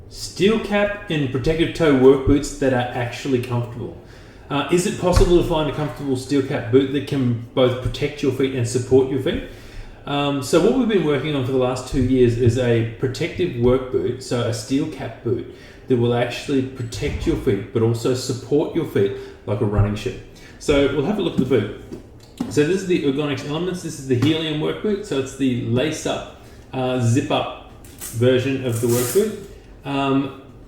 Steel cap and protective toe work boots that are actually comfortable. Is it possible to find a comfortable steel cap boot that can both protect your feet and support your feet? So what we've been working on for the last 2 years is a protective work boot, so a steel cap boot that will actually protect your feet but also support your feet like a running shoe. So we'll have a look at the boot. So this is the Ergonx Elements. This is the helium work boot. So it's the lace up, zip up version of the work boot.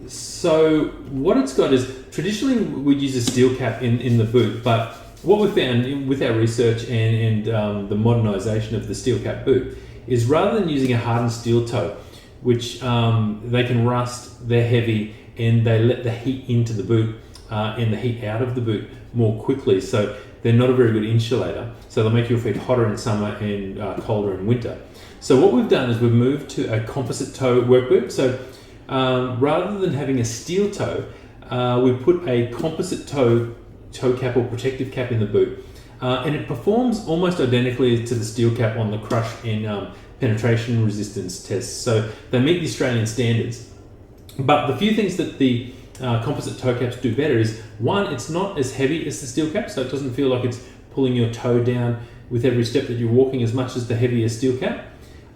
So what it's got is, traditionally we'd use a steel cap in the boot, but what we found with our research and the modernization of the steel cap boot is, rather than using a hardened steel toe, which they can rust, they're heavy, and they let the heat into the boot and the heat out of the boot more quickly. So they're not a very good insulator. So they'll make your feet hotter in summer and colder in winter. So what we've done is we've moved to a composite toe work boot. So rather than having a steel toe, we put a composite toe cap or protective cap in the boot. And it performs almost identically to the steel cap on the crush and penetration resistance tests. So they meet the Australian standards. But the few things that the composite toe caps do better is, one, it's not as heavy as the steel cap, so it doesn't feel like it's pulling your toe down with every step that you're walking as much as the heavier steel cap.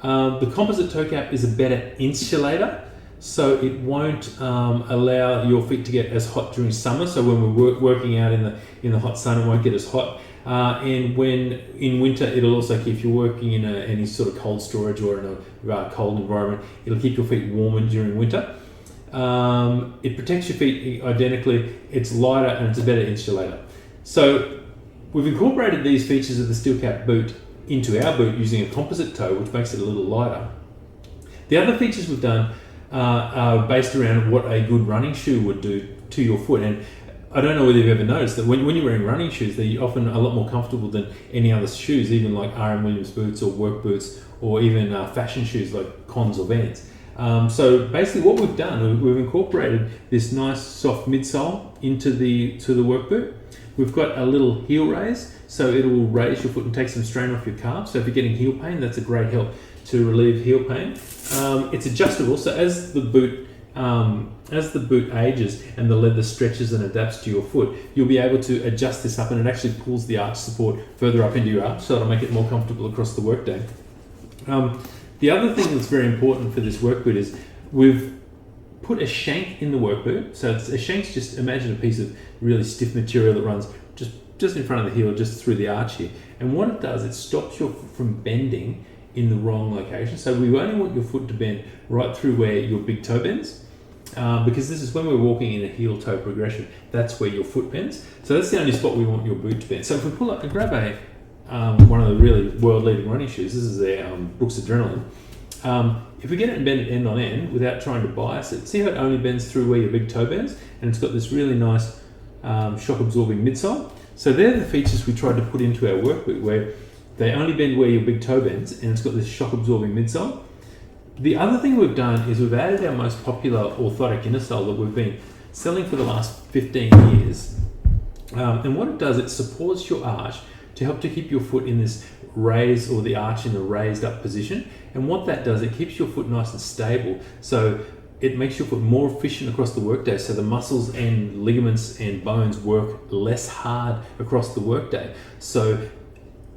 The composite toe cap is a better insulator, so it won't allow your feet to get as hot during summer. So when we're working out in the hot sun, it won't get as hot. And when in winter, it'll also keep you working in any sort of cold storage or in a cold environment. It'll keep your feet warmer during winter. It protects your feet identically. It's lighter and it's a better insulator. So we've incorporated these features of the steel cap boot into our boot using a composite toe, which makes it a little lighter. The other features we've done are based around what a good running shoe would do to your foot. And I don't know whether you've ever noticed that when you're wearing running shoes, they're often a lot more comfortable than any other shoes, even like R.M. Williams boots or work boots, or even fashion shoes like Cons or Vans. So basically what we've done, we've incorporated this nice soft midsole into the work boot. We've got a little heel raise, so it will raise your foot and take some strain off your calf. So if you're getting heel pain, that's a great help to relieve heel pain. It's adjustable, so as the boot ages and the leather stretches and adapts to your foot, you'll be able to adjust this up, and it actually pulls the arch support further up into your arch, so it'll make it more comfortable across the workday. The other thing that's very important for this work boot is we've put a shank in the work boot. So a shank's just, imagine a piece of really stiff material that runs just in front of the heel, just through the arch here. And what it does, it stops your foot from bending in the wrong location. So we only want your foot to bend right through where your big toe bends, because this is when we're walking in a heel toe progression, that's where your foot bends. So that's the only spot we want your boot to bend. So if we pull up and grab one of the really world-leading running shoes, this is their Brooks Adrenaline. If we get it and bend it end on end without trying to bias it, see how it only bends through where your big toe bends, and it's got this really nice shock-absorbing midsole. So they're the features we tried to put into our work boot, where they only bend where your big toe bends, and it's got this shock-absorbing midsole. The other thing we've done is we've added our most popular orthotic innersole that we've been selling for the last 15 years. And what it does, it supports your arch to help to keep your foot in this raise, or the arch in a raised up position. And what that does, it keeps your foot nice and stable. So it makes your foot more efficient across the workday. So the muscles and ligaments and bones work less hard across the workday. So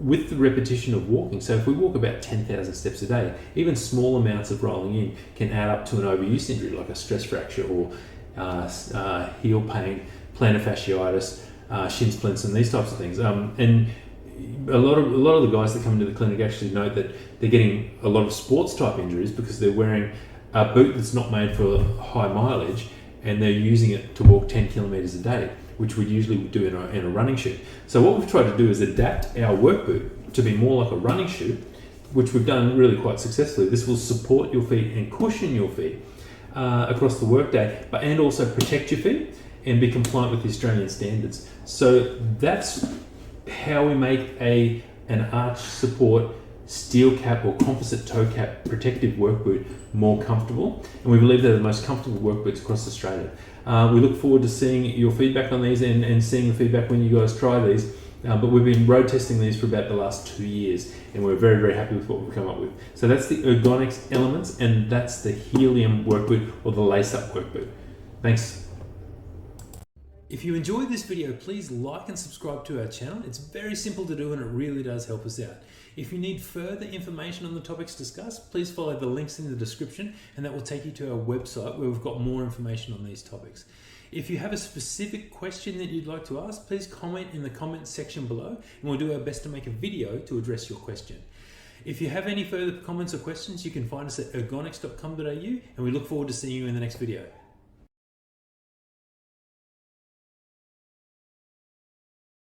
with the repetition of walking, so if we walk about 10,000 steps a day, even small amounts of rolling in can add up to an overuse injury, like a stress fracture or heel pain, plantar fasciitis, shin splints, and these types of things. And a lot of the guys that come into the clinic actually note that they're getting a lot of sports type injuries because they're wearing a boot that's not made for high mileage, and they're using it to walk 10 kilometers a day, which we usually would do in a running shoe. So what we've tried to do is adapt our work boot to be more like a running shoe, which we've done really quite successfully. This will support your feet and cushion your feet across the workday, and also protect your feet and be compliant with the Australian standards. So that's how we make an arch support steel cap or composite toe cap protective work boot more comfortable, and we believe they're the most comfortable work boots across Australia. We look forward to seeing your feedback on these and seeing the feedback when you guys try these. But we've been road testing these for about the last 2 years, and we're very, very happy with what we've come up with. So that's the Ergonx Elements, and that's the Helium work boot, or the lace-up work boot. Thanks. If you enjoyed this video, please like and subscribe to our channel. It's very simple to do and it really does help us out. If you need further information on the topics discussed, please follow the links in the description, and that will take you to our website where we've got more information on these topics. If you have a specific question that you'd like to ask, please comment in the comments section below, and we'll do our best to make a video to address your question. If you have any further comments or questions, you can find us at ergonx.com.au, and we look forward to seeing you in the next video.